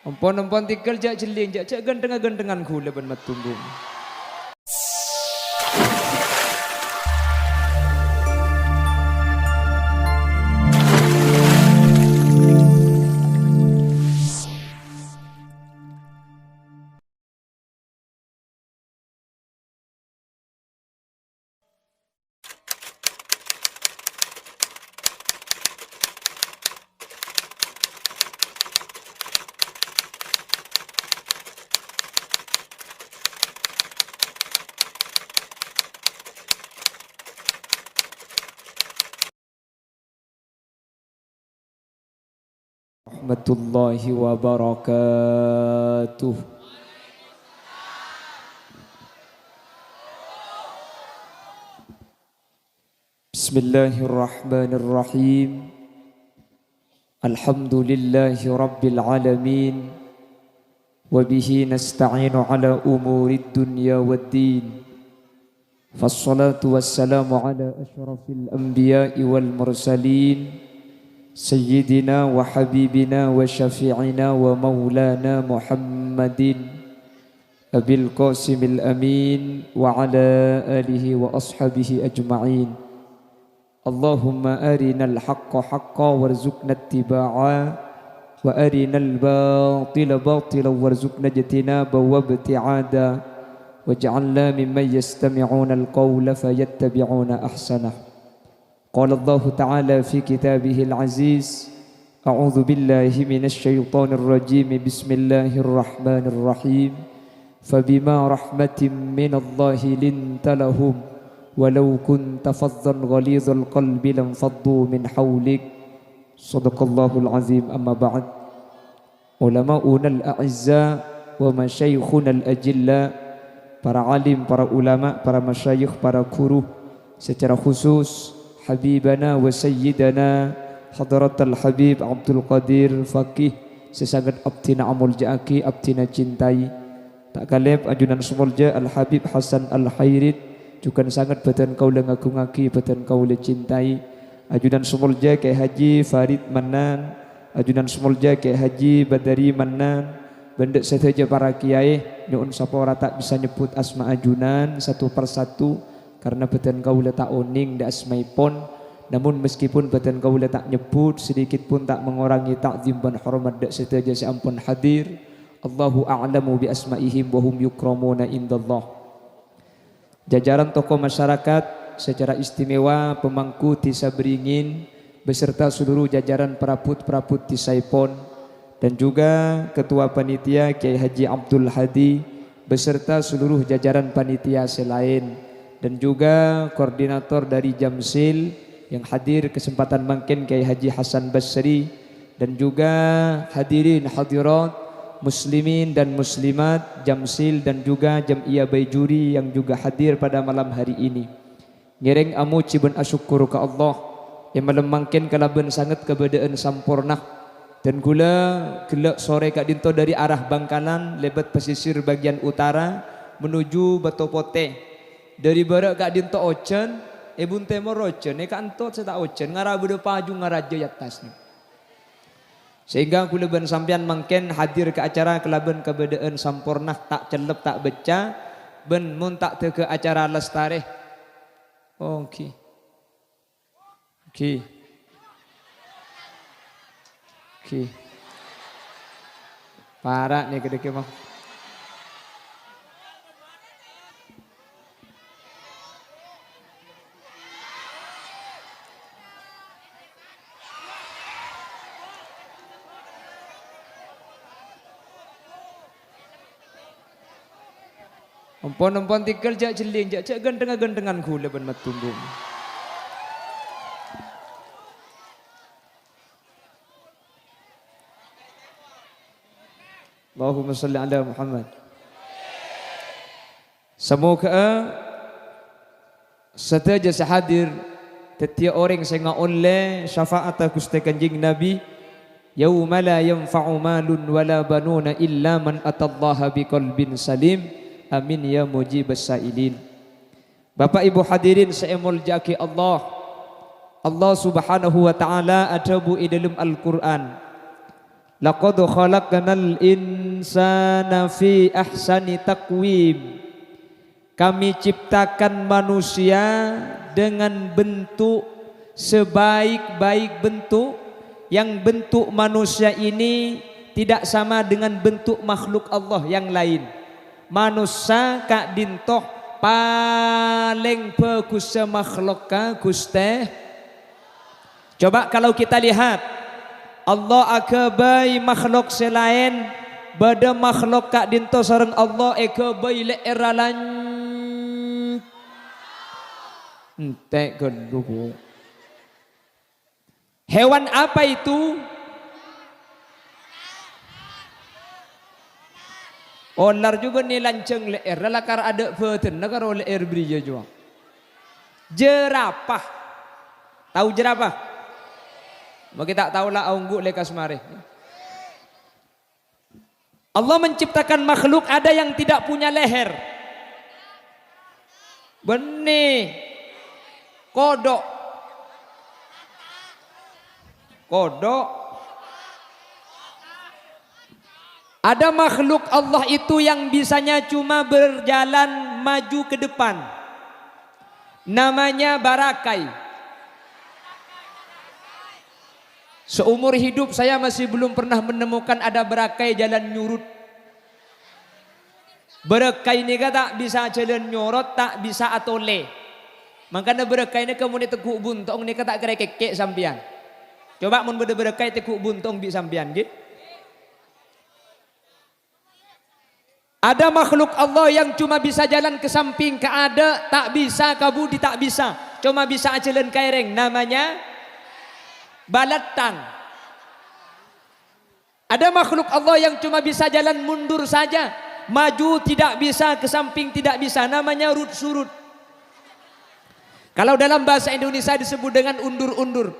Empon-empon tikel jak jeling jak gendengan-gendengan kula ben matunggung. Rahmatullahi wabarakatuh. Bismillahirrahmanirrahim. Alhamdulillahi rabbil alamin. Wabihi nasta'inu ala umurid dunya waddin. Fassalatu wassalamu ala ashrafil anbiya'i wal mursalin. Sayyidina wa habibina wa syafi'ina wa maulana Muhammadin Abil Qasimil Amin wa ala alihi wa ashabihi ajma'in. Allahumma arinal haqqa haqqa warzuqna ittiba'a wa arinal batila batila warzuqna ijtinaba wa ibti'ada waj'alna mimman yastami'una al-qawla fayattabi'una ahsanah. قال الله تعالى في كتابه العزيز أعوذ بالله من الشيطان الرجيم بسم الله الرحمن الرحيم فبما رحمة من الله لنت لهم ولو كنت فظا غليظ القلب لانفضوا من حولك صدق الله العظيم. أما بعد علماؤنا الأعزاء ومشايخنا الأجلاء, para alim, para ulama, para masyayikh, para guru, secara khusus Habibana wa Sayyidana Hadratal Habib Abdul Qadir Faqih sesangat abtina amul ja'aki abtina cintai tak kalep ajunan sumulja Al Habib Hasan Al Khairit juga sangat badan kau lengagungaki badan kau le cintai ajunan sumulja ke Haji Farid Manan ajunan sumulja ke Haji Badari Manan bendek saja para kiai nyuun sapora tak bisa nyebut asma ajunan satu persatu karena badan kau letak oning da asmaipun, namun meskipun badan kau letak nyebut sedikit pun tak mengurangi takzim dan hormat dak setaja seampun hadir. Allahu a'lamu bi asmaihim wa hum yukramuna indallah. Jajaran tokoh masyarakat secara istimewa pemangku Tisa Beringin beserta seluruh jajaran perabot-perabot Tisaipon dan juga ketua panitia Kiai Haji Abdul Hadi beserta seluruh jajaran panitia selain dan juga koordinator dari Jamsil yang hadir kesempatan mungkin Kiai Haji Hasan Basri dan juga hadirin hadirat muslimin dan muslimat Jamsil dan juga Jam'iyah Baijuri yang juga hadir pada malam hari ini. Ngereng amu cibun asyukur ke Allah yang malam mungkin kalaban sangat kebedaan sampurna dan gula gelak sore kak dinto dari arah Bangkalan lebat pesisir bagian utara menuju Batopote. Dari barak kak dinto ocen, ebun temor ocen, eka antot seta ocen, ngara beda paju ngaraja atasnya. Sehingga kuleban sampean mangken hadir ke acara kelaban kebedaan sampurna tak celep tak beca, ben mun tak te ke acara lestare. Oke. Parah nih kedeke mah. Empon-empon tikel jak jeling jak gendengan-gendengan kula ben matunggung. Allahumma salli ala Muhammad. Semoga setaja sehadir setiap orang sehingga oleh syafaat Gusti Kanjeng Nabi yauma la yanfa'u malun wala banuna illa man atallaha biqalbin salim. Amin ya mujibas sailin. Bapak Ibu hadirin seemul jaki Allah. Allah Subhanahu wa taala adabu dalam Al-Qur'an. Laqad khalaqnal insana fi ahsani taqwim. Kami ciptakan manusia dengan bentuk sebaik-baik bentuk, yang bentuk manusia ini tidak sama dengan bentuk makhluk Allah yang lain. Manusia kak dintoh paling bagus makhluk ka Gusti. Coba kalau kita lihat Allah akabai makhluk selain bada makhluk kak dintoh sareng Allah akabai leeralan entek geluh. Hewan apa itu? Olar juga nih lanceng leer, lakar ada beten, nakar leer beri juga. Jerapah, tahu jerapah? Mau kita tahu lah aunggu lekas mare. Allah menciptakan makhluk ada yang tidak punya leher. Benih, kodok, kodok. Ada makhluk Allah itu yang bisanya cuma berjalan maju ke depan. Namanya barakai. Seumur hidup saya masih belum pernah menemukan ada barakai jalan nyurut. Barakai ini tak bisa jalan nyorot, tak bisa atole. Makanya barakai ini kemudian tekuk buntong ini tak kira kekek sampian. Coba mun barakai tekuk buntong bi sampian gitu. Ada makhluk Allah yang cuma bisa jalan ke samping, ke ada, tak bisa, kabudi tak bisa. Cuma bisa jalan kaireng, namanya balatang. Ada makhluk Allah yang cuma bisa jalan mundur saja, maju tidak bisa, ke samping tidak bisa, namanya rut surut. Kalau dalam bahasa Indonesia disebut dengan undur-undur.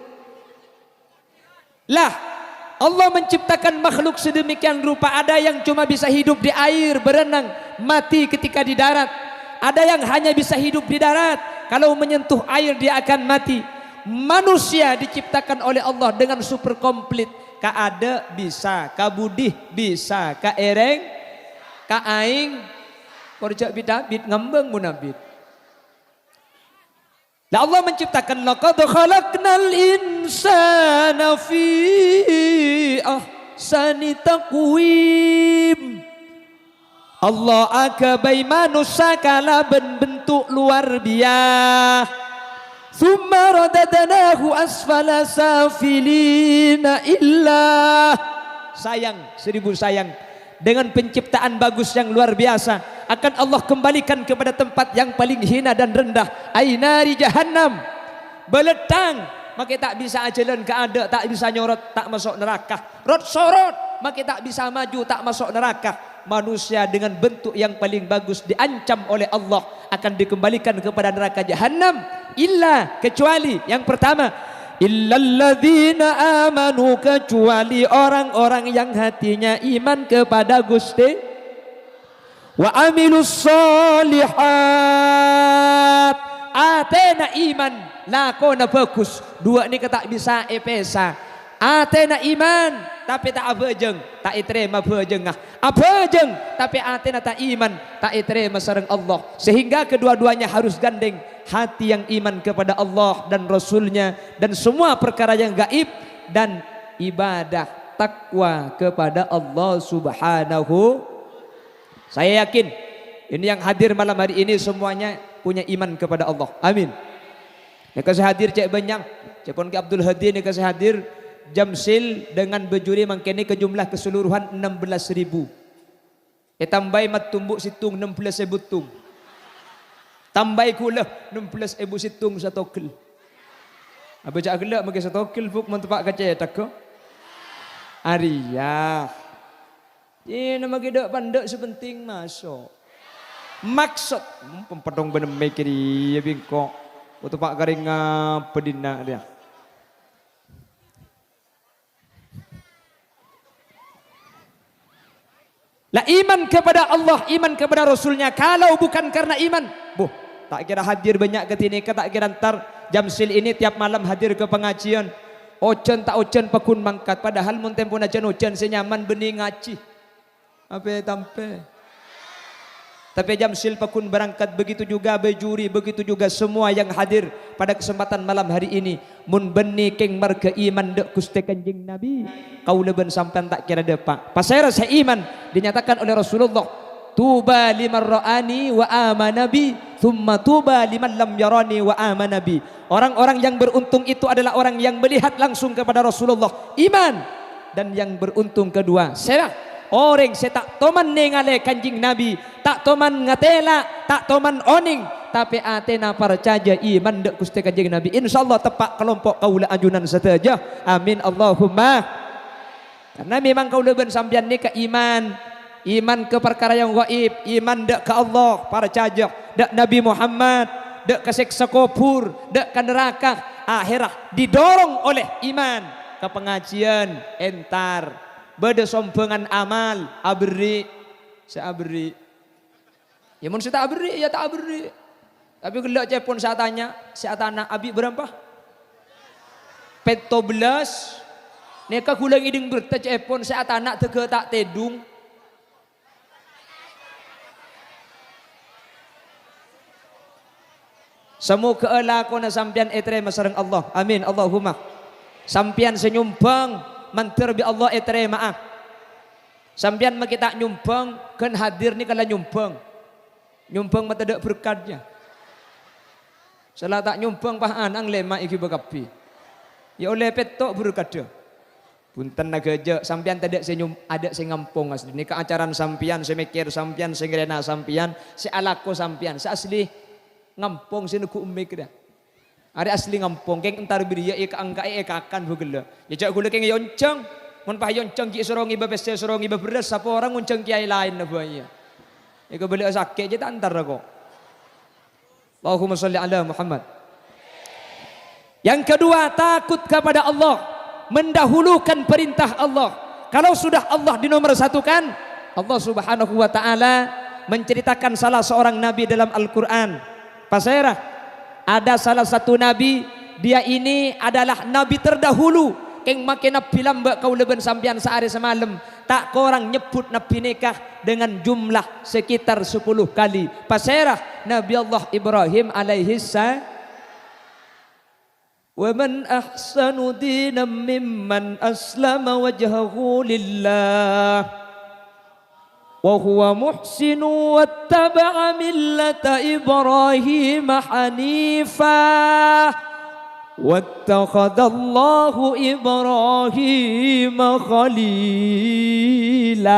Lah, Allah menciptakan makhluk sedemikian rupa. Ada yang cuma bisa hidup di air, berenang, mati ketika di darat. Ada yang hanya bisa hidup di darat, kalau menyentuh air dia akan mati. Manusia diciptakan oleh Allah dengan super komplit. Ka ada bisa, ka budih bisa, ka ereng, ka aing, korjak bidabit ngembang munabit. Lah Allah menciptakan laqad khalaqnal insana fi ahsani taqwim. Allah akabai manusia kala bentuk luar biasa. Thumma radadnahu asfala safilina illa. Sayang, 1000 sayang. Dengan penciptaan bagus yang luar biasa akan Allah kembalikan kepada tempat yang paling hina dan rendah, ainari jahannam, beletang, maka tak bisa ajalan ke ada, tak bisa nyorot, tak masuk neraka, rot sorot, maka tak bisa maju, tak masuk neraka. Manusia dengan bentuk yang paling bagus diancam oleh Allah akan dikembalikan kepada neraka jahannam, illa, kecuali yang pertama, illalladzina amanu, kecuali orang-orang yang hatinya iman kepada Gusti, wa amilus solihat, atena iman lakona bagus. Dua ini tak bisa epesa. Atena iman tapi tak abejeng, tak iterima bejengah. Abejeng tapi atena tak iman, tak iterima sareng Allah. Sehingga kedua-duanya harus gandeng, hati yang iman kepada Allah dan Rasulnya dan semua perkara yang gaib, dan ibadah takwa kepada Allah Subhanahu. Saya yakin ini yang hadir malam hari ini semuanya punya iman kepada Allah. Amin. Yang kasih hadir cek banyak, cek pun ke Abdul Hadi ini kasih hadir Jamsil dengan bejuri mangkene ke jumlah keseluruhan 16.000. Tambai mat tumbuk situng 16.000 tung. Tambai kula 16.000 situng satu kel. Apa cak gelak magi satu kel fuk mentepak kaca tak ko? Arya. Ini nama kita pandai sepenting masuk. Maksud pempedong benem mekiri ya bingkok. Untuk pak garing pedina dia. Lah iman kepada Allah, iman kepada Rasulnya. Kalau bukan karena iman, tak kira hadir banyak ke sini, tak kira ntar Jamsil ini tiap malam hadir ke pengajian. Ojen tak ojen pakun mangkat. Padahal mun tempo najan ojen senyaman bening ngaci. Apa tampe. Tapi jam sil pakun berangkat, begitu juga bejuri, begitu juga semua yang hadir pada kesempatan malam hari ini. Mun beni keng marga iman dek Gusti Kanjeng Nabi. Kau leben sampean tak kira depak. Pasera saya iman dinyatakan oleh Rasulullah. Tuba liman ra'ani wa amana bi, thumma tuba liman lam yarani wa amana bi. Orang-orang yang beruntung itu adalah orang yang melihat langsung kepada Rasulullah, iman. Dan yang beruntung kedua, saya orang saya tak toman nengale Kanjeng Nabi, tak toman ngatela, tak toman oning, tapi atena percaya iman dek Gusti Kanjeng Nabi. Insyaallah tepak kelompok kaula ajunan sateja. Amin Allahumma. Karena memang kaula ben sampeyan ni ke iman ke perkara yang gaib, iman dek ke Allah, percaya dek Nabi Muhammad, dek ke siksa kubur, dek ke neraka akhirat didorong oleh iman ke pengajian entar beda sompengan amal abri seabri ya mun saya tak abri ya tak abri tapi kalau cepon saya tanya saya tanya abi berapa peto belas neka kulang iding berta cepon saya tanya tege tak tedung semoga Allah kona sampian etre masareng Allah amin Allahumma sampian senyumbang mantir bi Allah etre maaf sampian makita nyumbang kan hadir ni kala nyumbang mata dak berkatnya salah tak nyumbang pahan ang lema iki bakapi ya oleh petok berkat punten nagaja sampian tidak senyum ada sing ngampung asli ni keacaran sampian semikir sampian sing rena sampian si alako sampian asli ngampung sinuku umik dah. Ada asli ngampung keng entar biriya eka angka eka akan bugela. Ya jak gula keng yonceng, mun pah yonceng ki sorong iba peste sorong iba beres sapa orang ngonceng kiai lain na buaya. Eka beli sakit je tak antar kok. Allahumma sholli ala Muhammad. Yang kedua takut kepada Allah, mendahulukan perintah Allah. Kalau sudah Allah dinomorsatukan, Allah Subhanahu wa taala menceritakan salah seorang nabi dalam Al-Qur'an. Pasera ada salah satu nabi, dia ini adalah nabi terdahulu keng makin nabi lamba kau leben sampian sehari semalam tak korang nyebut nabi nikah dengan jumlah sekitar 10 kali. Pasera Nabi Allah Ibrahim alaihi salam. Wa man ahsanu dinan mimman aslama wajhahu lillah وهو محسن واتبع ملة إبراهيم حنيفا واتخذ الله إبراهيم خليلا.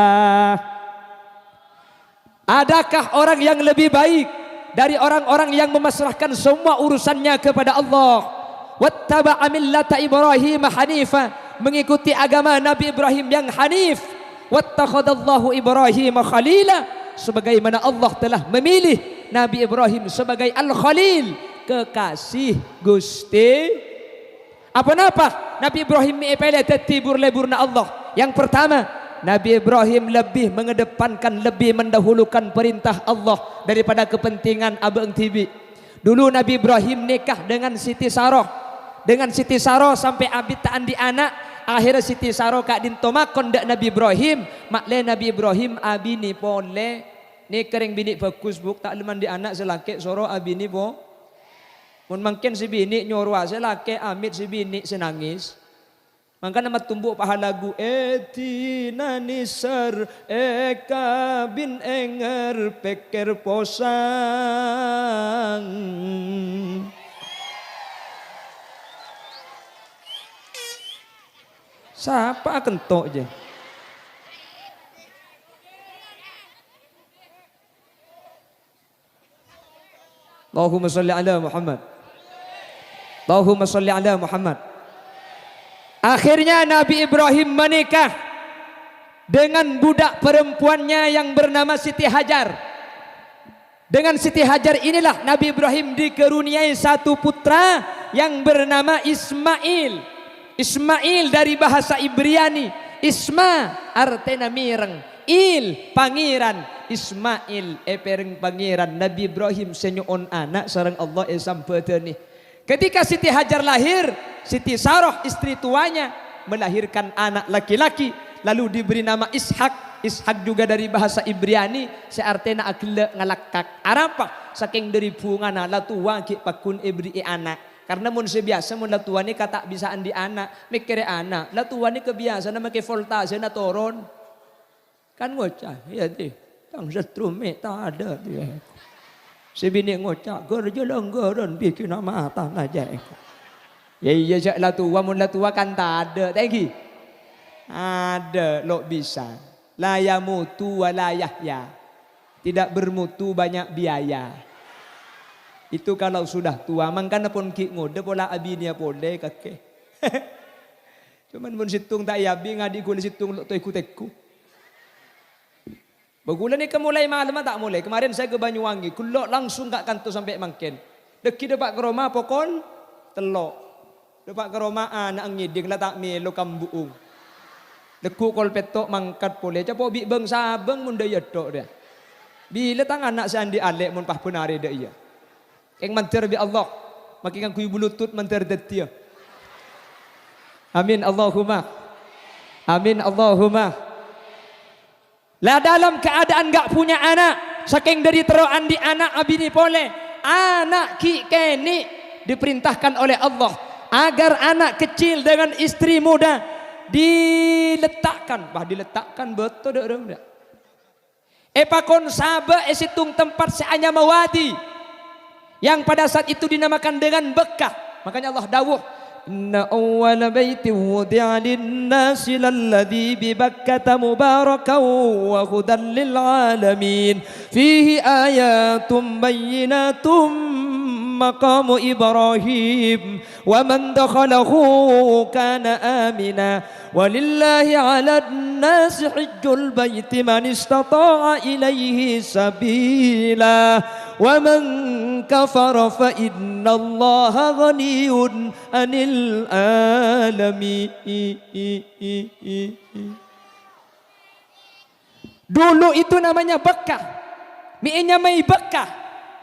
Adakah orang yang lebih baik dari orang-orang yang memasrahkan semua urusannya kepada Allah? Wattaba'a millata Ibrahim hanifa, mengikuti agama Nabi Ibrahim yang hanif. Wattakhadallahu Ibrahim khalila, sebagaimana Allah telah memilih Nabi Ibrahim sebagai Al-Khalil, kekasih Gusti. Apa-apa Nabi Ibrahim mipele tetibur leburna Allah. Yang pertama, Nabi Ibrahim lebih mengedepankan, lebih mendahulukan perintah Allah daripada kepentingan abang tibi. Dulu Nabi Ibrahim nikah dengan Siti Saroh. Dengan Siti Saroh sampai abid taan di anak. Akhirnya Siti Saroh kak dintomakon dak Nabi Ibrahim. Makle Nabi Ibrahim abini pole. Ni kering bini bagus buk tak leman di anak selake soro abini po. Mun mungkin si bini nyorwa selake amit si bini senangis. Maka nama tumbuk pahala lagu etina nisar eka bin enger peker posang. Siapa kentok je? Allahumma sholli ala Muhammad. Allahumma sholli ala Muhammad. Akhirnya Nabi Ibrahim menikah dengan budak perempuannya yang bernama Siti Hajar. Dengan Siti Hajar inilah Nabi Ibrahim dikaruniai satu putra yang bernama Ismail. Ismail dari bahasa Ibriani, Isma artena mireng, Il pangeran, Ismail epereng pangeran. Nabi Ibrahim senyuon anak sareng Allah sampeteni. Ketika Siti Hajar lahir, Siti Sarah istri tuanya melahirkan anak laki-laki, lalu diberi nama Ishak. Ishak juga dari bahasa Ibrani, seartinya akila ngalakak. Arapa? Saking dari bungana latuwa ki pakun ibri anak. Karena mun sebiasa mun latuwa ni kata bisaan di anak, mikir anak. Latuwa ni kebiasaan na make voltase na toron. Kan ngocah, ya ti. Tang setrume tak ada dia. Si bini ngocak, kerja langgaran bikin mata aja. Ya iya jak latua, mun latua kan tak ada. Tegi, ada lo bisa. La yamutu wa la yahya. Tidak bermutu banyak biaya. Itu kalau sudah tua. Mangkana pun ki ngode pola abinya pole kakek. Cuman mun situng tak yabi ngadi kuli situng lo teku. Bagulan ni kemulai malam tak mulai. Kemarin saya ke Banyuwangi, kulok langsung kat kantor sampai mangken. Deki depak ke rumah pokon telok. Depak ke rumah anak ngiding lah tak melo kambuung. Deku kol petok mangkat boleh. Capo bi beng sabeng mun daya tok dia. Bila tang anak sandi alek mun pah penari dia. Keng mantir bi Allah. Makin kuy bulutut mantir detia. Amin Allahumma. Amin Allahumma. Lah dalam keadaan gak punya anak, saking dari teroan di anak abini pole, anak ki keni diperintahkan oleh Allah agar anak kecil dengan istri muda diletakkan betul dah. Epakon sabe esitung tempat seanya mawadi yang pada saat itu dinamakan dengan Bekkah. Makanya Allah dawuh, inna awwala baitin wudi'a lin-nasi lalladzi bi Bakkata mubarakan wa hudan lil alamin fihi ayatun bayyinatun maqamu Ibrahim wa man dakhalahu kana amina walillahi 'alan nasi hajjul baiti man istata'a ilaihi sabila wa man kafara fa innallaha ghaniyun 'anil alamin. Dulu itu namanya Bekkah. Mi'nya mai Bekkah.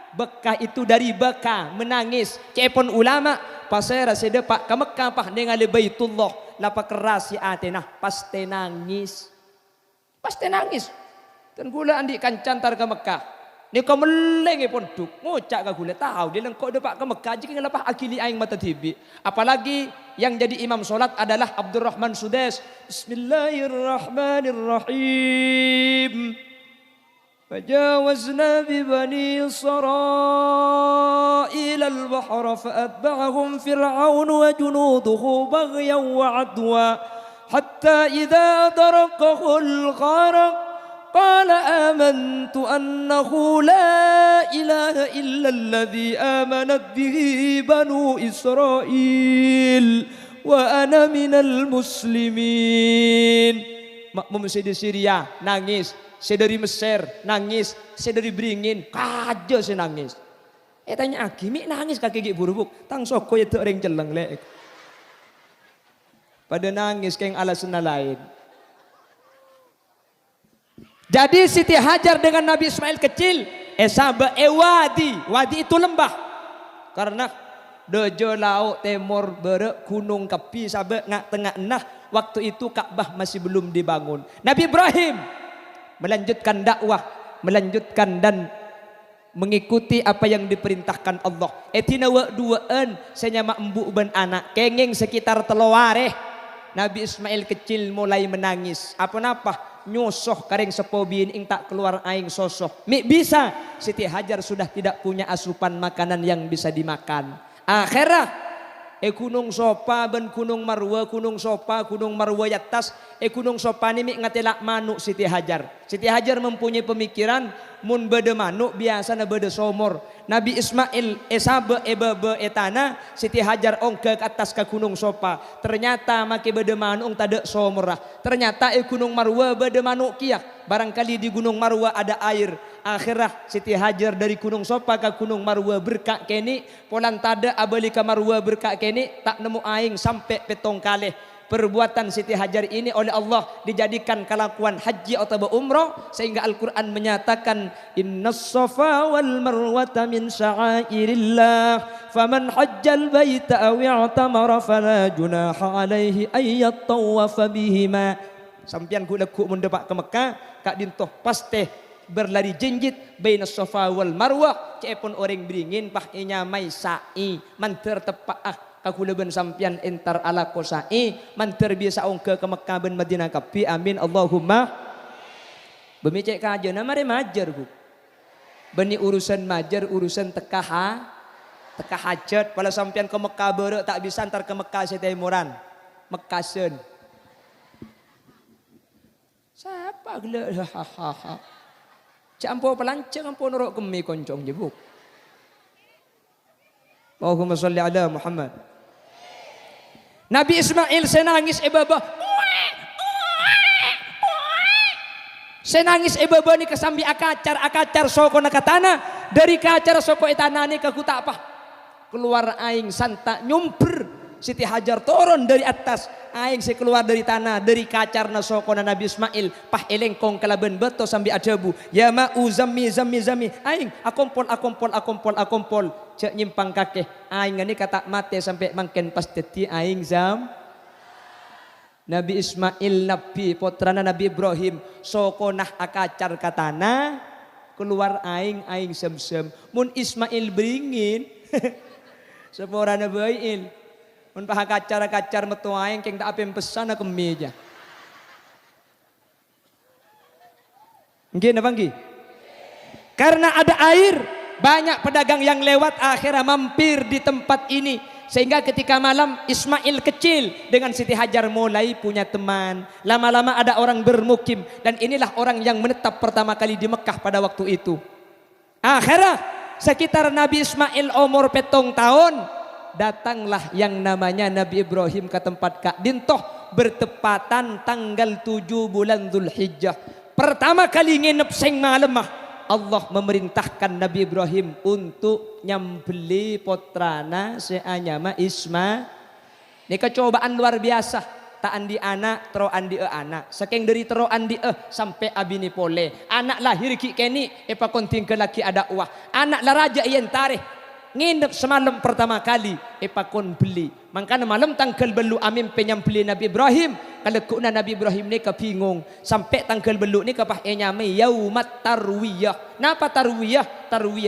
Bekkah itu dari beka, menangis. Cepon ulama pasera sedepak ke Mekah pah dengan Baitullah lapa keras si atena pasti nangis. Pasti nangis. Dan gula andi kancantar ke Mekah. Ni kau meleng pun duk ngocak ke gula tahu dia lengkok depak ke Mekah jika ngelapah akili aing mata tibi. Apalagi yang jadi imam solat adalah Abdurrahman Sudais. Bismillahirrahmanirrahim. فجاوزنا ببني إسرائيل البحر فأتبعهم فرعون وجنوده بغيا وعدوا حتى إذا أدركه الغرق قال آمنت أنه لا إله إلا الذي آمنت به بنو إسرائيل وأنا من المسلمين. Makmum di Syria nangis. Saya dari Mesir nangis, saya dari Beringin kaja saya nangis. Tanya Agimi nangis kaki gigi buruk, tang soko itu orang jeleng lek. Pada nangis kayak alasan lain. Jadi Siti Hajar dengan Nabi Ismail kecil, sahabat wadi itu lembah. Karena dojo laut timur berek gunung Kepi sahabat ngak tengah nah waktu itu Ka'bah masih belum dibangun. Nabi Ibrahim melanjutkan dakwah, melanjutkan dan mengikuti apa yang diperintahkan Allah. Etina wa duaan saya mak embuk ben anak kenging sekitar teloware. Nabi Ismail kecil mulai menangis. Apa-apa nyosoh kareng sepobin ing tak keluar aing sosok. Mik bisa Siti Hajar sudah tidak punya asupan makanan yang bisa dimakan. Akhirah gunung sopa ben gunung marwa yatas gunung sopa ni mik ngatelak manuk Siti Hajar. Siti Hajar mempunyai pemikiran mun bede manuk biasa na bede somor. Nabi Ismail sabe bebe etana Siti Hajar ongke ke atas ke gunung sopa. Ternyata make bede manuk tada somor lah. Ternyata gunung marwa bede manuk kiak. Barangkali di gunung marwa ada air. Akhirah Siti Hajar dari gunung sopa ke gunung marwa berkak keni polan tada abali ke marwa berkak keni tak nemu aing sampai petong kaleh. perbuatan Siti Hajar ini oleh Allah dijadikan kelakuan haji atau umrah, sehingga Al-Quran menyatakan innas safa wal marwata min sya'airillah faman hajjal baita aw i'tamara fala junaha alaihi ayyat tawafa bihima. Sampian ku lekuk mun depak ke Mekah kak dintoh pasti berlari jinjit baina safa wal marwah cepon orang beringin pah nyamai sa'i manter tepak kakulaban sampian entar ala kosai manter biasa ongke ke Mekah ben Madinah kapi amin Allahumma. Bemicek kaja nama majar bu beni urusan majar urusan teka hajat pala sampian ke Mekah berek tak bisa antar ke Mekah setaimuran Mekasen siapa gila hahaha campo pelanceng ampo norok kemi koncong jebuk. Allahumma sholli ala Muhammad. Nabi Ismail senangis ebaba. Senangis ebaba ni kesambi akacar soko nakatana dari kacar soko etana ni ke kuta apa? Keluar aing santa nyumper Siti Hajar turun dari atas aing si keluar dari tanah dari kacar na soko na Nabi Ismail pah elengkong kalaben beto sambi ajabu ya ma'u zammi aing akompol cek nyimpang kakeh aing ini kata mate sampai mangken pas teti aing zam Nabi Ismail Nabi potrana Nabi Ibrahim soko nah akacar katana keluar aing sem mun Ismail beringin seporana bail mun paha kacar metu aing keng tak apem pesana ke meja. Nggih napa nggih? Karena ada air, banyak pedagang yang lewat akhirnya mampir di tempat ini. Sehingga ketika malam Ismail kecil dengan Siti Hajar mulai punya teman. Lama-lama ada orang bermukim dan inilah orang yang menetap pertama kali di Mekah pada waktu itu. Akhirnya sekitar Nabi Ismail umur 7 tahun datanglah yang namanya Nabi Ibrahim ke tempat Kak Dintoh bertepatan tanggal 7 bulan Dzulhijjah. Pertama kali nginep sing malam Allah memerintahkan Nabi Ibrahim untuk nyambeli potrana seanyama Isma. Ini kecobaan luar biasa. Tak andi anak, tero andi anak. Saking dari tero andi sampai abini pole. Anak lahir ki keni epa konting ke laki ada uah. Anak lah raja iyan tareh. Nginep semalam pertama kali epakon beli makanya malam tanggal belu amin penyampeli Nabi Ibrahim kalau kuna Nabi Ibrahim ni kebingung sampai tanggal belu ni kapah enyame yaumat tarwiyah. Napa tarwiyah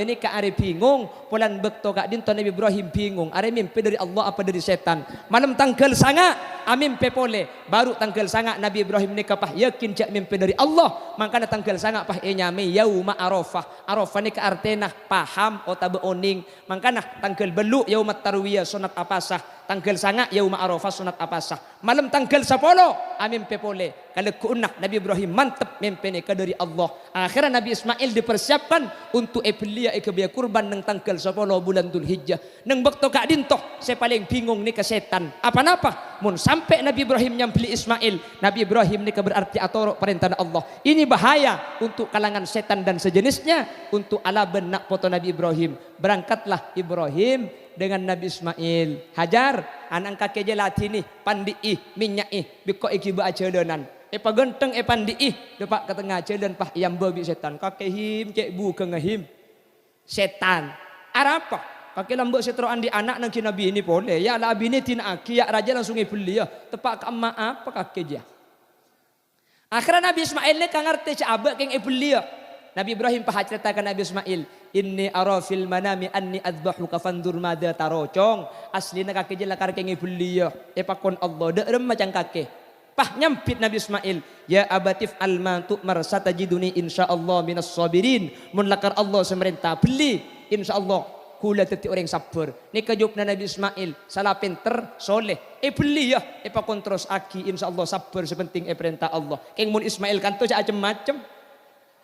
ni ka are bingung polan bekto kak dinto Nabi Ibrahim bingung are mimpi dari Allah apa dari setan. Malam tanggal sanga amin pepole baru tanggal sanga Nabi Ibrahim ni kapah yakin jak mimpi dari Allah makanya tanggal sanga pah enyame yauma arafah ni ka artena paham otabe oning makanya tanggal belu yaumat tarwiyah sunat apasah tanggal sanga yauma arafah sunat apasah malam tanggal 10 amin pepole kalau kuunah Nabi Ibrahim mantep mimpi ke dari Allah. Akhirnya Nabi Ismail dipersiapkan untuk epilia ikebia kurban nang tanggal 10 bulan Dzulhijjah. Nang bekto kak dintoh saya paling bingung ni ke setan apa-napa mun sampai Nabi Ibrahim nyampeli Ismail Nabi Ibrahim ni ke berarti atorok perintah Allah. Ini bahaya untuk kalangan setan dan sejenisnya untuk ala benak foto Nabi Ibrahim. Berangkatlah Ibrahim dengan Nabi Ismail. Hajar anak kakek jelati nih pandi minyak biko ikiba acedonan epa genteng pandi depak ke tengah acedan pah yang babi setan kakek him cek bu ke ngehim setan arapa kakek lambok setroan di anak nang Nabi ini boleh ya lah abini tina aki ya raja langsung beli ya tepak ke emak apa kakek dia. Akhirnya Nabi Ismail ni kangarti cabak keng beli ya. Nabi Ibrahim pah ceritakan Nabi Ismail inni ara fil manami anni adbahuka fandur mada tarocong aslina kakek jela karkeng ibuliyah epakon Allah derem macam kakek pah nyampit Nabi Ismail ya abatif alma tu'mar satajiduni insyaallah minas sabirin mun lakar Allah semerintah beli insyaallah kula teti orang sabar ni kajupna Nabi Ismail salah pinter soleh beli ya epakon terus aki insyaallah sabar sepenting perintah Allah keng mun Ismail kanto macam-macam.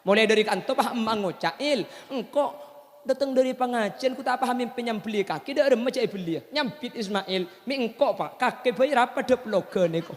Mulai dari kantor pah emang ngocail engkau datang dari pengajian ku tak pahamin penyampeli kaki dah remeh cai beli nyampit Ismail mi engkau pak kaki bayar apa de bloga niko.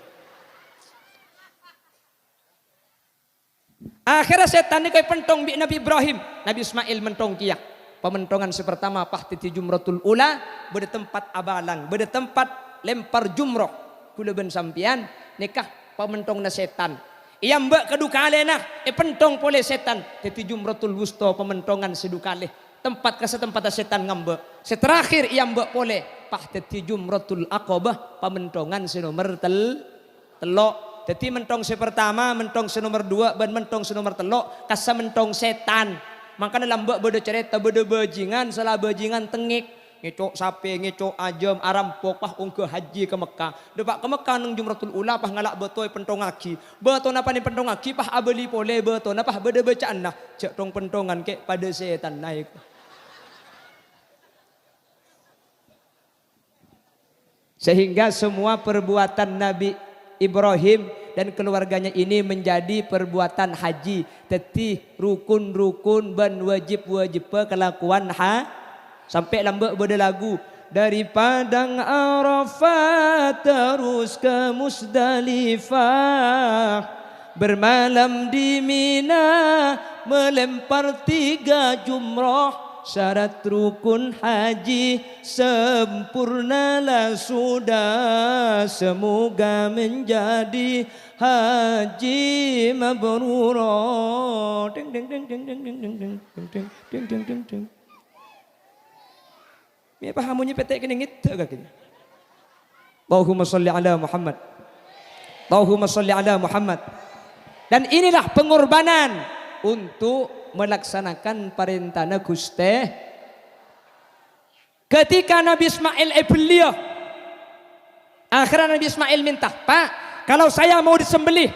Akhirnya setan ni kaya pentong bi Nabi Ibrahim Nabi Ismail mentong kia pementongan sepertama pah titi jumratul ula berde tempat abalang berde tempat lempar jumroh kula ben sampian nikah pamentong na setan. Iyambak kedukale nah pentong pole setan. Dadi jumratul wusta pementongan sedukale. Tempat ke setempat setan ngambek. Seterakhir iyambak pole pah dadi jumratul aqabah pamentongan senomer telok. Dadi mentong sepertama, mentong senomor 2, ban mentong senomor telok, kasa mentong setan. Makanya lambak beda cerita beda bajingan, salah bajingan tengik. Ngecok sapi, ngecok ajam, arampok, pah ungke haji ke Mekah. Depak ke Mekah nang jumratul ula pah ngalak betoy pentong aki. Beton apa ni pentong aki pah abeli pole beton apa beda bacaan nah. Cek tong pentongan ke pada setan naik. Sehingga semua perbuatan Nabi Ibrahim dan keluarganya ini menjadi perbuatan haji. Teti rukun-rukun ban wajib-wajib kelakuan sampai lambak beda lagu dari Padang Arafat terus ke Musdalifah, bermalam di Mina melempar 3 jumrah, syarat rukun haji sempurnalah sudah, semoga menjadi haji mabrurah. Ding ding ding ding ding ding ding ding ding ding ding ding ding. Ya pahamunya petek kena ngit kaki. Allahumma sholli ala Muhammad. Allahumma sholli ala Muhammad. Dan inilah pengorbanan untuk melaksanakan perintahnya Gusti. Ketika Nabi Ismail beliau, akhirnya Nabi Ismail minta, Pak, kalau saya mau disembelih,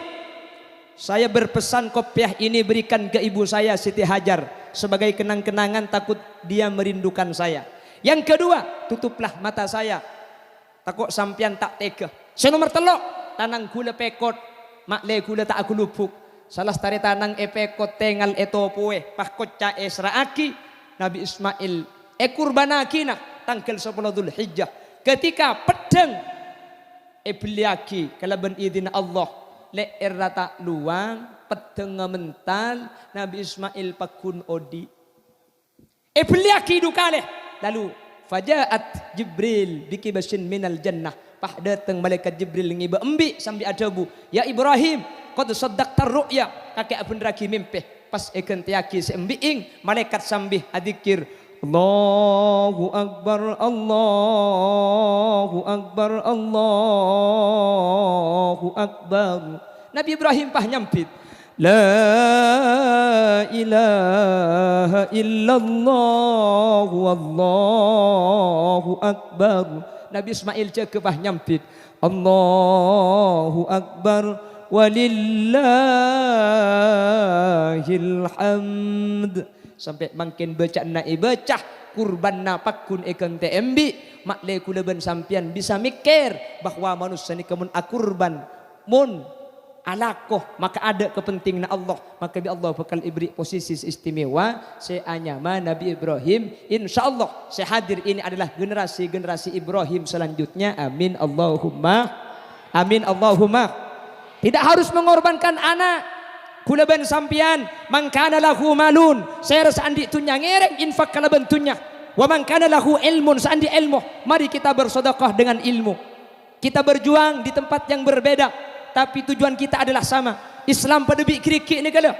saya berpesan kopiah ini berikan ke ibu saya Siti Hajar sebagai kenang-kenangan, takut dia merindukan saya. Yang kedua, tutuplah mata saya, takut sampian tak tega. Senomor telok, tanang gula pekot, makle gula tak aku lupuk. Salah tari tanang epekot tengal etopoe, pakot ca esraaki, Nabi Ismail kurbanaki nak tanggal 10 Dzulhijjah. Ketika pedang beliaki kalaban idin Allah, le rata luang, pedang mental, Nabi Ismail pakun odi. Beliaki dukale. Lalu fajaat Jibril bikibasin minal jannah, pah datang malaikat Jibril ngiba embi sambil adabu, ya Ibrahim qad saddaqta ru'ya, kakek abun ragi mimpi pas eken tiaki sembiing malaikat sambih adzikir Allahu akbar Allahu akbar Allahu akbar. Nabi Ibrahim pah nyampit la ilaha illallah wallahu akbar. Nabi Ismail cekepah nyampit Allahu akbar walillahil hamd. Sampai makin baca naik baca kurban napakun ikan TMB makle kulaban sampian bisa mikir bahwa manusia ni kemun akurban mun alakoh maka ada kepentingan Allah, maka bi Allah bakal ibri posisi istimewa seanyama Nabi Ibrahim. Insyaallah saya hadir ini adalah generasi Ibrahim selanjutnya. Amin Allahumma amin Allahumma. Tidak harus mengorbankan anak. Kulaban sampian mangkana lahu malun, saya rasa andi tunya ngereng infak kalaban tunya. Wa mangkana lahu ilmun, seandi ilmu, mari kita bersedekah dengan ilmu. Kita berjuang di tempat yang berbeda, tapi tujuan kita adalah sama. Islam pada bikrik ni kala.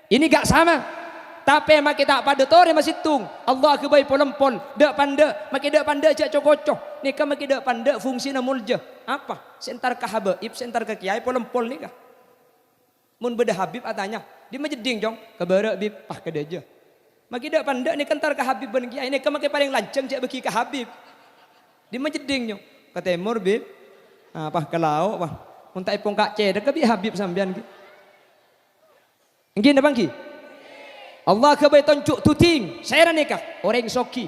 Ini gak sama. Tapi mak kita pada tore masih tung. Allah ke bayi polempol, dak panda, mak dak panda cak cokocoh. Ni ka mak dak panda fungsi namulja. Apa? Sentar ka habaib, sentar ka kiai polempol ni kah? Mun beda Habib atanya, di majeding jong, kabara Habib, pah kada aja. Mak dak panda ni kentar ka Habib ban kiai, ni ka mak paling lancang cak bagi ka Habib. Di majeding jong, ka temur Bib. Ah pah kalau pah. Mun tak ipong kak cedek bi Habib sampean ki. Nggih napa nggih? Allah ke bae tonjuk tuting, saya nikah orang soki.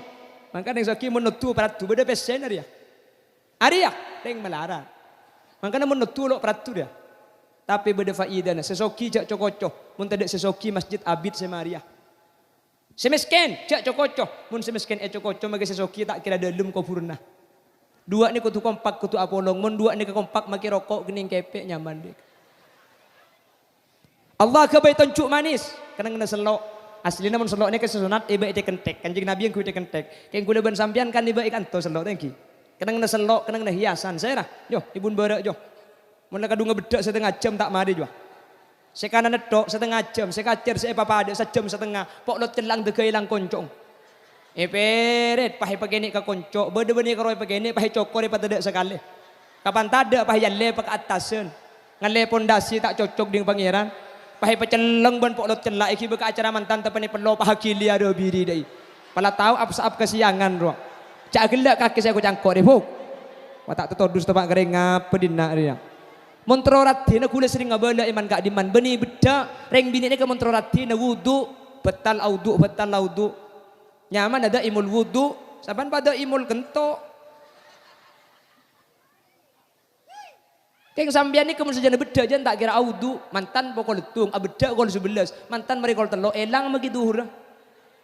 Maka nang soki menutu peratu beda pesen ya. Ari ya, teng melarang. Maka menutu lo peratu dia. Tapi beda faidana sesoki cak cokocoh. Mun tidak sesoki masjid abid semaria. Semesken cak cokocoh. Mun semesken cokocoh maka sesoki tak kira dalam kopurna. Dua ni kutu kompak kutu apolong. Mun dua ni ke kompak maki rokok gening kepek nyaman dek. Allah ke bayi tonjuk manis. Kena kena selok. Aslinya mun selok ni ke sesunat iba ite kentek. Kanjeng Nabi yang kuite kentek. Kayak gula ban sampian kan iba ikan to selok tengki. Kenang na selok, kenang na hiasan. Saya lah, jo, ibun berak jo. Mula kadung ngebedak setengah jam tak mari jo. Saya kanan nedok setengah jam, saya kacer saya papa ada sejam setengah. Pok lot celang degay lang koncong. Peret pahay pagini ka konco, bede-bede ka roy pagini pahay cokor pa tada sekali. Kapan tada pahay yalle pak atasan. Ngalle pondasi tak cocok dengan pangeran. Pahay paceleng ban pok lot celak iki beka acara mantan tapani perlo pahakili ada biri dai. Pala tahu ap kesiangan ro. Cak gelak kaki saya ku cangkok deh buk. Watak tetodus tepak kering ngapa dina dia. Montroratina kula sering ngabala iman gak diman beni beda reng bini ni ke montroratina wudu betal audu nyaman ada imul wudu saban pada imul kento keng sambian ni kemun sejana beda jan tak kira audu mantan pokok letung abeda kol 11 mantan mari kol telo elang magi duhur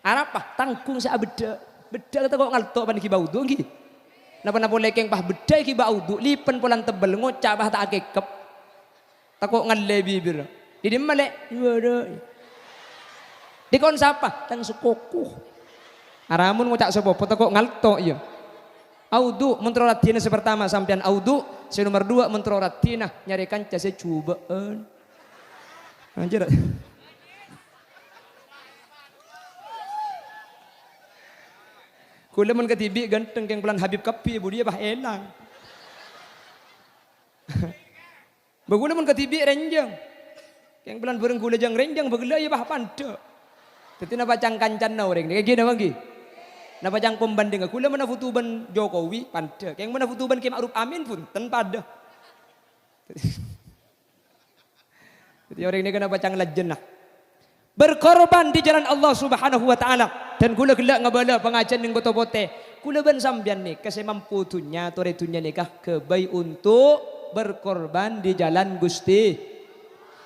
arapa tangkung sa abeda beda kata kok ngaltok pan ki baudu ngi napa lekeng pah bedai ki baudu lipen polan tebel ngocak pah tak akekep takok ngalle bibir di male di kon sapa tang sukuku aramun ngocak sepopo takok ngaltok iya audu mentroratina sepertama sampean audu si nomor 2 mentroratina nyari kanca se cubaan anjir. Kula mun ketibi ganteng keng pelan Habib Kapi ibu dia bah elang. Baguna mun ketibi renjang. Keng pelan bareng kula jang renjang bagela ya bah pande. Teti na bacang kancan na orang. Kayak gini banggi. Na bacang pembanding kula mana futuban Jokowi pande. Keng mana futuban Ki Ma'ruf Amin pun ten pada. Teti orang ini kena bacang lajenah. Berkorban di jalan Allah Subhanahu wa taala dan kula gelak ngabala pengajian ning boto-bote kula ban sampean nih kasi mampu tunya tore tunya nikah kebai untuk berkorban di jalan Gusti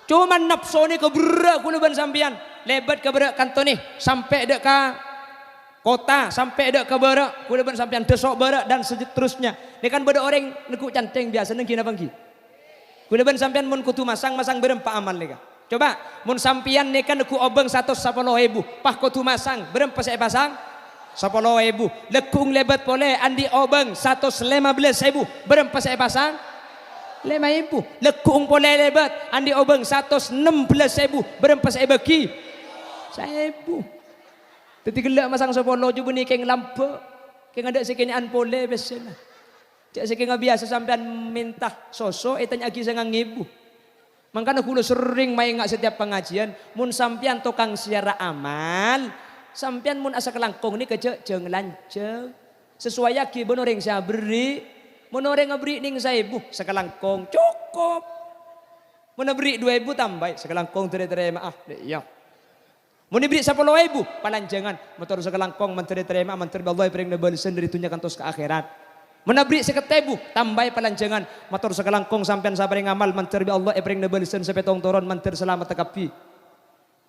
cuman nafsu ni keberak kula ban sampean lebat keberak kantone sampai dek ka kota sampai dek ke berak kula ban sampean desok berak dan seterusnya ni kan beda orang nekuk canteng biasa neng kina bangki kula ban sampean mun kutu masang berempat amal nih coba mun sampian nih kan aku obeng 110.000 pah kutu masang berapa saya pasang 10.000 lekung lebat boleh andi obeng 115.000 berapa saya pasang 5.000 lekung boleh lebat andi obeng 116.000 berapa saya bagi 1.000 teti gelak masang 10 coba nih keng lampu keng ada sekinian boleh biasa cak sekeng biasa sampean minta sosok etanya lagi saya ngibu. Makanya kula sering main ngak setiap pengajian, mun sampian tokang siara amal, sampian mun asa kelangkong ni kece jeng lanceng. Sesuai aki benoreng saya beri, menoreng ngaberi ning 1.000 sekelangkong cukup. Mun beri 2.000 tambah sekelangkong tere-tere maaf deh iya. Mun beri 10.000 palanjangan, motor sekelangkong menteri-tere maaf menteri Allah pering nebalesan dari tunjakan tos ke akhirat. Menabrik 1.000 tambah palanjangan motor sekelangkong sampean sabar ngamal menteri Allah epring nebalesan sampai tong toron menteri selamat tekapi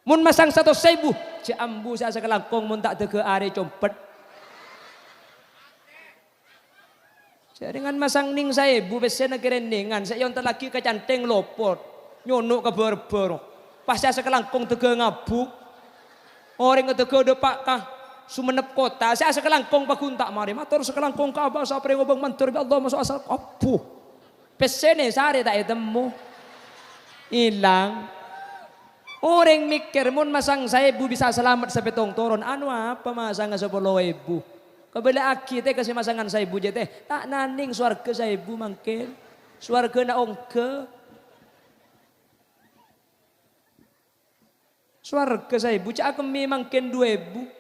mun masang 100.000 ciambu saya sekelangkong mun tak dege are compet dengan masang ning 1.000 besen kerendengan saya yang lagi kecanteng lopot nyonok ke berber pas saya sekelangkong dege ngabuk orang dege depak kah Sumenep kota, saya sekelangkong pakuntak mari, matur sekelangkong kabah sapre ngobeng mantur Allah masuk asal kapuh. Pesene sare tak etemu. Hilang. Orang mikir mun masang 1.000 bisa selamat sampai tong toron. Anu apa masang 10.000? Kabela aki teh kasih masangan 1.000 je teh. Tak naning swarga 1.000 mangkin. Swarga na ongke. Swarga 1.000 cak kemi mangkin 2.000.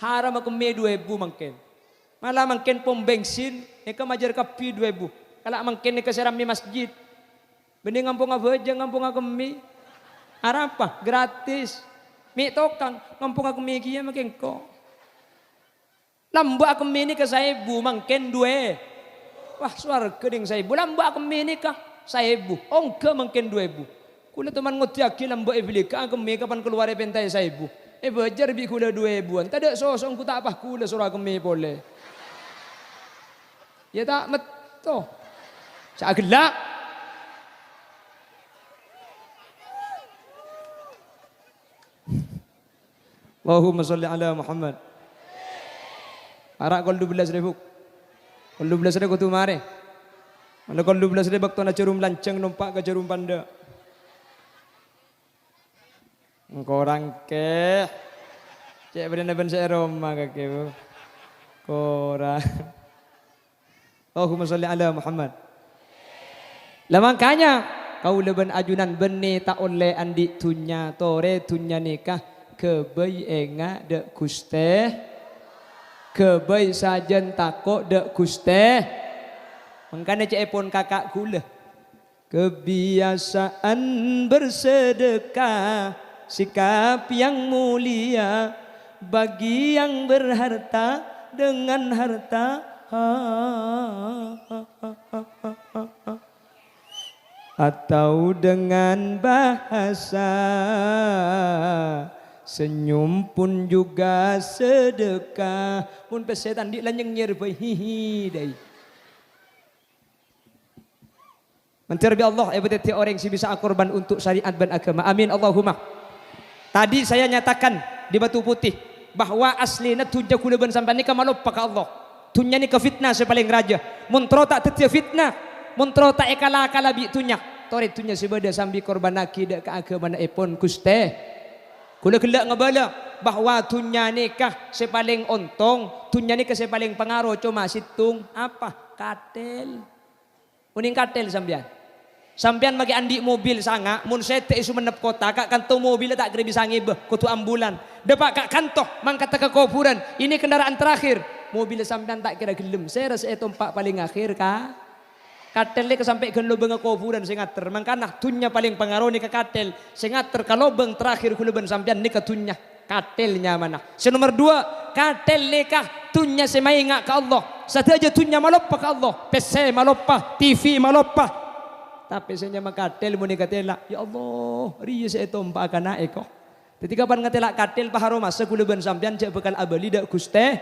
Haram aku me 2.000 mangken. Malah mangken pom bensin, eka majar kapi 2.000. Kalau mangken eka serami masjid. Bening ngampung abeja, ngampung aku mi. Apa? Gratis. Mi tokang, ngampung aku mi kia makin ko. Lambu aku mi ni ke 1.000 mangken 2. Wah swarga ding 1.000. Lambu aku mi ni ka 1.000. Ongke mangken 2.000. Kula teman ngotiaki lambu iblika aku mi kapan keluar pentai 1.000. Bajar bi kula 2.000-an. Tidak sosong ku tak apa kula surah kemi boleh. Ya tak meto. Sak gelak. Allahumma sholli ala Muhammad. Arak kol 12.000. Kalau belas ada kutu mare. Kalau belas ada bakto na cerum lancang numpak ke cerum panda. Korang ke, cek bener saya Roma kakek. Korang. Allahumma sholli ala Muhammad. Lah makanya kau leben ajunan bene tak oleh andi tunya tore tunya nikah kebai enga dek kuste kebai sajen takok dek kuste. Makanya cek pun kakak kula kebiasaan bersedekah sikap yang mulia bagi yang berharta dengan harta atau dengan bahasa senyum pun juga sedekah mun pesetan di lanjeng nyerbai hihi dai menterbi Allah ebet orang si bisa korban untuk syariat dan agama amin Allahumma. Tadi saya nyatakan di Batu Putih bahwa aslinya tunja kuleban sampai nikah malop ka Allah. Tunya ni ke fitnah sepaling raja. Muntro tak tetia fitnah. Muntro tak ekala bi tunya. Tore tunya sebeda sambil korban aki dek ke agama epon kuste. Kula kelak ngabala bahwa tunya nikah sepaling ontong. Tunya nikah sepaling pengaruh cuma situng apa? Katel. Uning katel sambian. Sampian bagi andi mobil sanga mun sete isu menep kota kak kanto mobil tak kira bisa ngibah kutu ambulan depak kak kantoh mangkata ke kuburan ini kendaraan terakhir mobil sampian tak kira gelem saya rasa tompak paling akhir ka katel ke sampai gen lubeng kuburan sing ngater mangkana tunya paling pengaruh ni ke katel sing ngater ka lubeng terakhir ku lubeng sampian ni ke tunya katelnya mana nomor 2 katel nikah tunya semainga ke Allah satu aja tunya maloppa ke Allah PC maloppa TV maloppa tapi saya nyama katel muni katela ya Allah riya saya tompa kana eko ketika pan ngatela katel paharo masa kuluban sampean cek bekal abali dak guste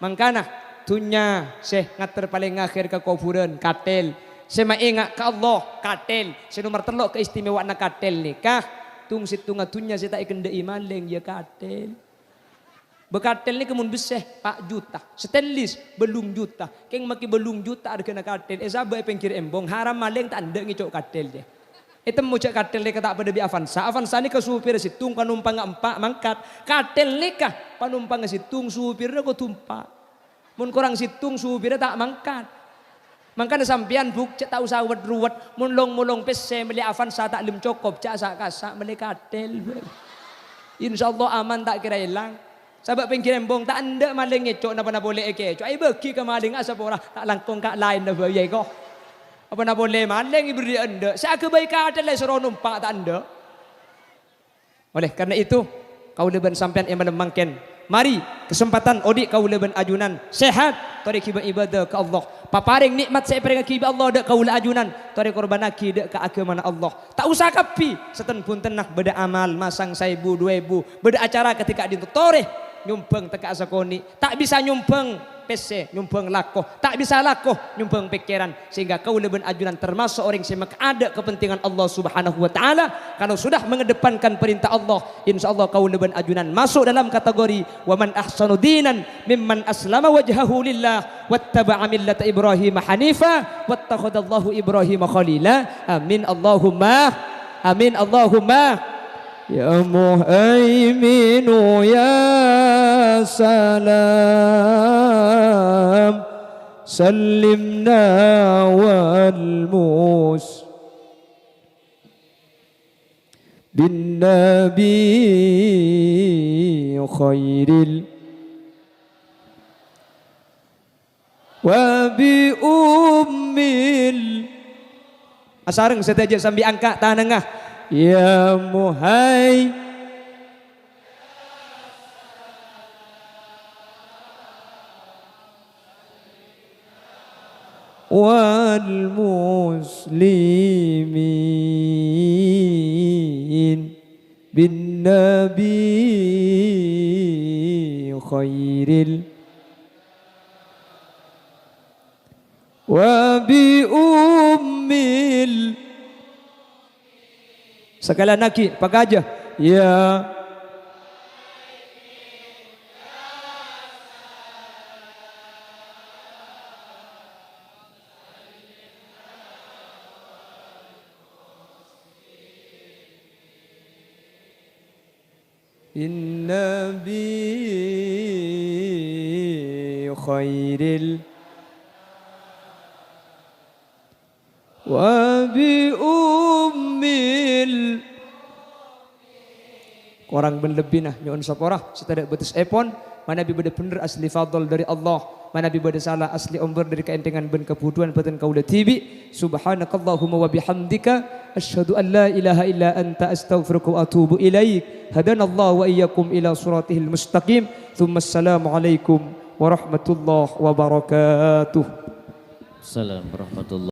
mangkana tunya seh ngater paling akhir ke kuburan katel sema ingat ke Allah katel se nomor 3 keistimewaan katel nikah tung situnga tunya saya tak ikende imaleng ya katel bekatel ni kemun beseh pak juta stainless belum juta keng maki belum juta ada kena katel sabai pengkir embong haram maleng tak anda ngicok katel dia itu mau cek katel ni kata pada bi Avanza ni ke supir situng panumpang empat mangkat katel ni kah panumpang situng supirnya kau tumpak mun korang situng supirnya tak mangkat mangkana sampian buk cek tahu sawat ruwet mun long pese beli Avanza tak lim cokop cak sak beli katel insyaallah aman tak kira hilang. Sabab pengkir embong tak anda maling ngecok napa na boleh ekecok. Ai bagi ke maling asa pora tak langkong kak lain dah bayai ko. Apa na boleh maling iberi anda. Saya kebaikan ada le suruh numpak tak anda. Oleh karena itu kau leben sampean yang menemangkan. Mari kesempatan odik kau leben ajunan sehat tarik ibadah ke Allah. Paparing nikmat saya paring ke Allah dak kau ajunan tarik korban aki dak ke agama Allah. Tak usah kapi seten pun tenah beda amal masang 1000 2000 beda acara ketika di toreh nyumbang teka asakoni tak bisa nyumbang PC nyumbang lakoh tak bisa lakoh nyumbang pikiran sehingga kau leben ajunan termasuk orang yang ada kepentingan Allah Subhanahu wa taala kalau sudah mengedepankan perintah Allah insyaallah kau leben ajunan masuk dalam kategori wa man ahsanu dinan mimman aslama wajhahu lillah wattaba'a millata Ibrahim hanifa wattakhadallahu Ibrahim khalila amin Allahumma amin Allahumma ya muhaiminu ya salam sallimna wal mus bin nabi khairil wa bi ummil asareng setaja sambil angka tahan engah ya muhai wal muslimin bin nabi khairil wa bi ummil segala naki pagaja ya النبي خير وبأم Korang berlebih nah nyon saporah setadak betus epon mana bi bade bener asli fadl dari Allah mana bi bade salah asli omber dari keentengan ben kebutuhan beten kaula tibi subhanakallahumma wa bihamdika asyhadu an la ilaha illa anta astaghfiruka wa atubu ilaik hadanallahu wa iyyakum ila siratihil mustaqim thumma assalamu alaikum warahmatullahi wabarakatuh. Assalamualaikum warahmatullahi